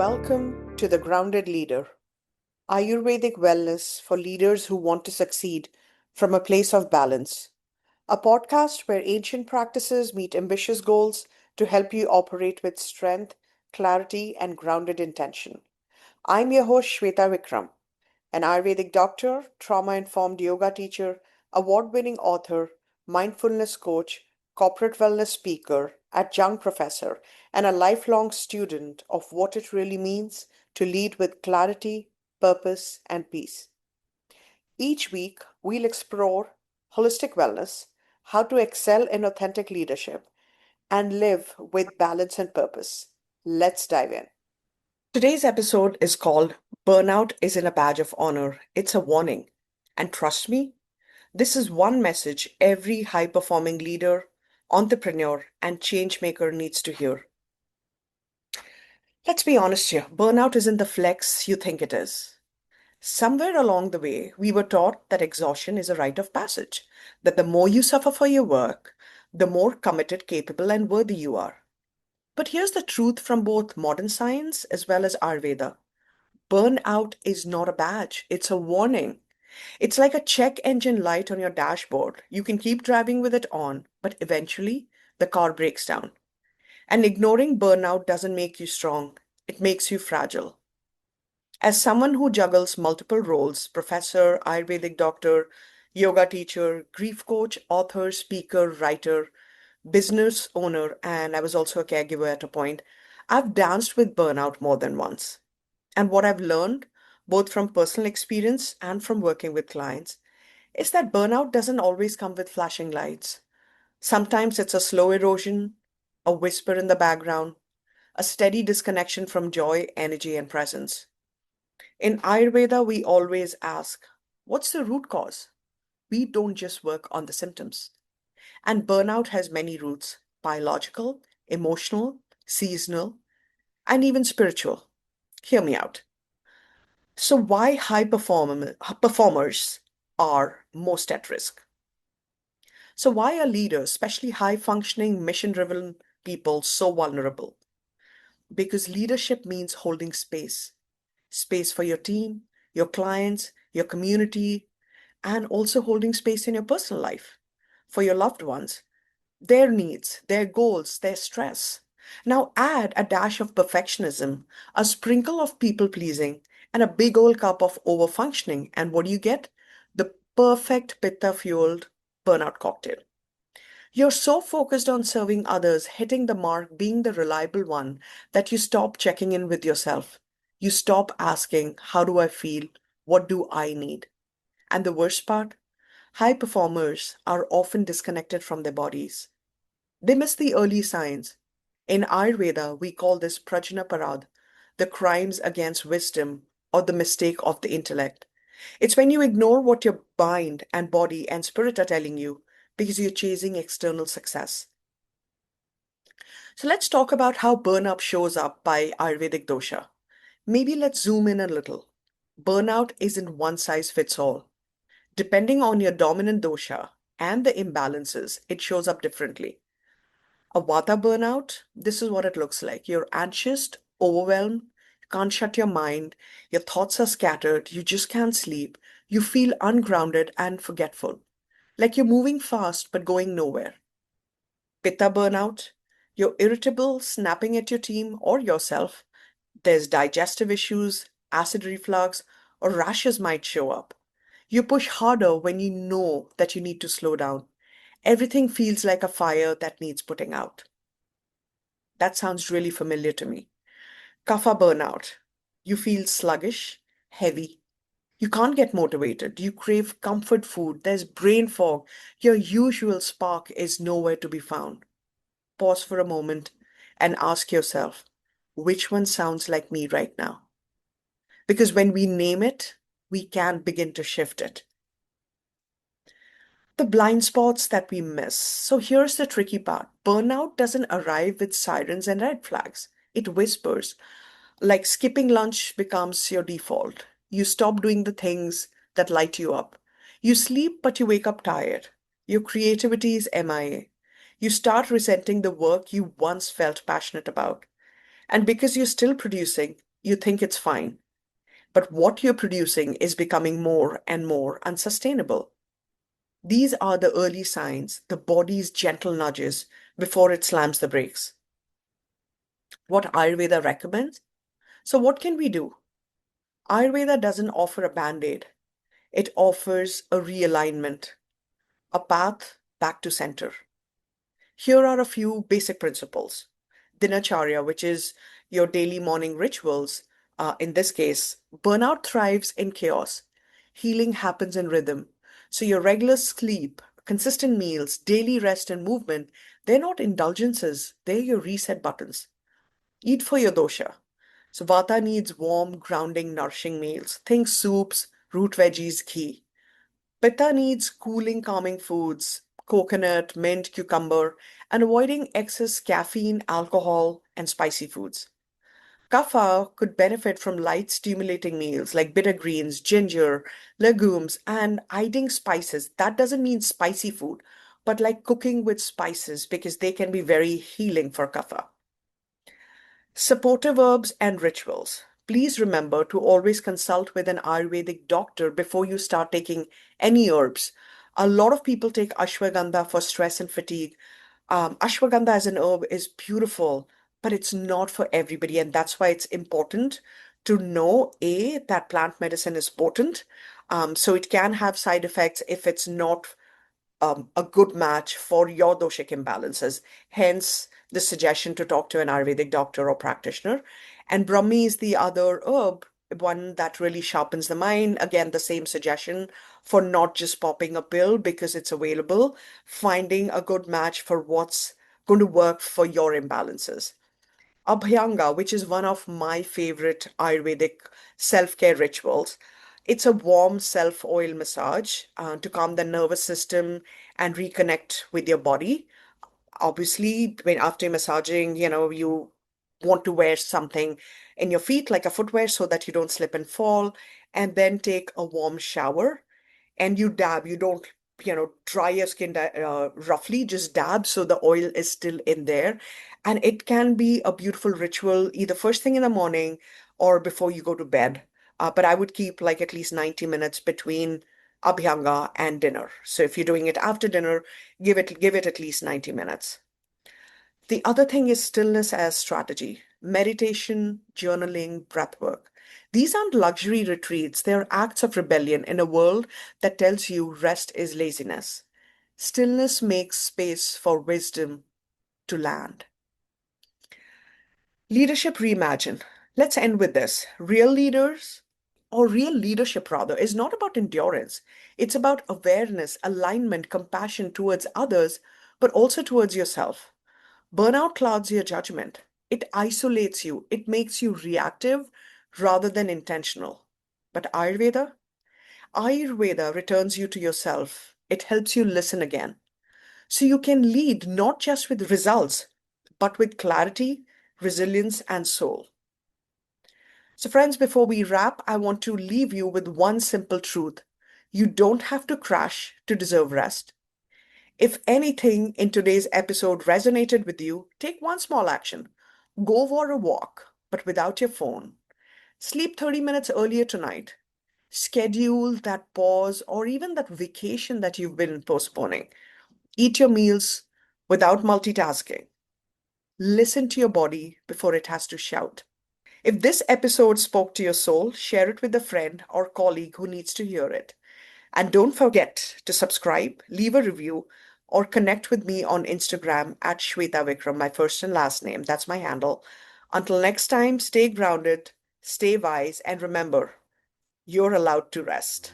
Welcome to The Grounded Leader, Ayurvedic Wellness for leaders who want to succeed from a place of balance. A podcast where ancient practices meet ambitious goals to help you operate with strength, clarity, and grounded intention. I'm your host, Sweta Vikram, an Ayurvedic doctor, trauma informed yoga teacher, award winning author, mindfulness coach, corporate wellness speaker, adjunct professor, and a lifelong student of what it really means to lead with clarity, purpose, and peace. Each week, we'll explore holistic wellness, how to excel in authentic leadership, and live with balance and purpose. Let's dive in. Today's episode is called Burnout Isn't a Badge of Honor, It's a Warning. And trust me, this is one message every high performing leader, entrepreneur, and change maker needs to hear. Let's be honest here, burnout isn't the flex you think it is. Somewhere along the way, we were taught that exhaustion is a rite of passage, that the more you suffer for your work, the more committed, capable, and worthy you are. But here's the truth from both modern science as well as Ayurveda. Burnout is not a badge, it's a warning. It's like a check engine light on your dashboard. You can keep driving with it on, but eventually the car breaks down. And ignoring burnout doesn't make you strong, it makes you fragile. As someone who juggles multiple roles, professor, Ayurvedic doctor, yoga teacher, grief coach, author, speaker, writer, business owner, and I was also a caregiver at a point, I've danced with burnout more than once. And what I've learned, both from personal experience and from working with clients, is that burnout doesn't always come with flashing lights. Sometimes it's a slow erosion, a whisper in the background, a steady disconnection from joy, energy, and presence. In Ayurveda, we always ask, what's the root cause? We don't just work on the symptoms. And burnout has many roots: biological, emotional, seasonal, and even spiritual. Hear me out. So, why performers are most at risk? So, why are leaders, especially high functioning, mission driven people, so vulnerable? Because leadership means holding space for your team, your clients, your community, and also holding space in your personal life for your loved ones, their needs, their goals, their stress. Now add a dash of perfectionism, a sprinkle of people pleasing, and a big old cup of overfunctioning. And what do you get? The perfect pitta fueled burnout cocktail. You're so focused on serving others, hitting the mark, being the reliable one, that you stop checking in with yourself. You stop asking, how do I feel? What do I need? And the worst part? High performers are often disconnected from their bodies. They miss the early signs. In Ayurveda, we call this prajnaparadha, the crimes against wisdom or the mistake of the intellect. It's when you ignore what your mind and body and spirit are telling you because you're chasing external success. So let's talk about how burnout shows up by Ayurvedic dosha. Maybe let's zoom in a little. Burnout isn't one size fits all. Depending on your dominant dosha and the imbalances, it shows up differently. A Vata burnout, this is what it looks like. You're anxious, overwhelmed, can't shut your mind, your thoughts are scattered, you just can't sleep, you feel ungrounded and forgetful, like you're moving fast but going nowhere. Pitta burnout, you're irritable, snapping at your team or yourself. There's digestive issues, acid reflux, or rashes might show up. You push harder when you know that you need to slow down. Everything feels like a fire that needs putting out. That sounds really familiar to me. Kapha burnout. You feel sluggish, heavy. You can't get motivated. You crave comfort food. There's brain fog. Your usual spark is nowhere to be found. Pause for a moment and ask yourself, which one sounds like me right now? Because when we name it, we can begin to shift it. The blind spots that we miss. So here's the tricky part: burnout doesn't arrive with sirens and red flags, it whispers. Like skipping lunch becomes your default. You stop doing the things that light you up. You sleep, but you wake up tired. Your creativity is MIA. You start resenting the work you once felt passionate about. And because you're still producing, you think it's fine. But what you're producing is becoming more and more unsustainable. These are the early signs, the body's gentle nudges before it slams the brakes. What Ayurveda recommends? So, what can we do? Ayurveda doesn't offer a band aid, it offers a realignment, a path back to center. Here are a few basic principles. Dinacharya, which is your daily morning rituals. In this case, burnout thrives in chaos. Healing happens in rhythm. So your regular sleep, consistent meals, daily rest and movement, they're not indulgences, they're your reset buttons. Eat for your dosha. So Vata needs warm, grounding, nourishing meals. Think soups, root veggies, ghee. Pitta needs cooling, calming foods, coconut, mint, cucumber, and avoiding excess caffeine, alcohol, and spicy foods. Kapha could benefit from light, stimulating meals like bitter greens, ginger, legumes, and hiding spices. That doesn't mean spicy food, but like cooking with spices because they can be very healing for Kapha. Supportive herbs and rituals. Please remember to always consult with an Ayurvedic doctor before you start taking any herbs. A lot of people take ashwagandha for stress and fatigue. Ashwagandha as an herb is beautiful, but it's not for everybody. And that's why it's important to know A, that plant medicine is potent. So it can have side effects if it's not a good match for your doshic imbalances. Hence, the suggestion to talk to an Ayurvedic doctor or practitioner. And Brahmi is the other herb, one that really sharpens the mind. Again, the same suggestion for not just popping a pill because it's available, finding a good match for what's going to work for your imbalances. Abhyanga, which is one of my favorite Ayurvedic self-care rituals. It's a warm self-oil massage to calm the nervous system and reconnect with your body. Obviously, when after massaging, you want to wear something in your feet like a footwear so that you don't slip and fall, and then take a warm shower and you dab. You don't, dry your skin roughly, just dab so the oil is still in there. And it can be a beautiful ritual either first thing in the morning or before you go to bed. But I would keep like at least 90 minutes between abhyanga and dinner. So if you're doing it after dinner, give it at least 90 minutes. The other thing is stillness as strategy. Meditation, journaling, breath work. These aren't luxury retreats, they're acts of rebellion in a world that tells you rest is laziness. Stillness makes space for wisdom to land. Leadership reimagine. Let's end with this. Real leaders, or real leadership rather, is not about endurance. It's about awareness, alignment, compassion towards others, but also towards yourself. Burnout clouds your judgment. It isolates you. It makes you reactive rather than intentional. But Ayurveda returns you to yourself. It helps you listen again. So you can lead not just with results, but with clarity, resilience, and soul. So, friends, before we wrap, I want to leave you with one simple truth. You don't have to crash to deserve rest. If anything in today's episode resonated with you, take one small action. Go for a walk, but without your phone. Sleep 30 minutes earlier tonight. Schedule that pause or even that vacation that you've been postponing. Eat your meals without multitasking. Listen to your body before it has to shout. If this episode spoke to your soul, share it with a friend or colleague who needs to hear it. And don't forget to subscribe, leave a review, or connect with me on Instagram at Sweta Vikram, my first and last name. That's my handle. Until next time, stay grounded, stay wise, and remember, you're allowed to rest.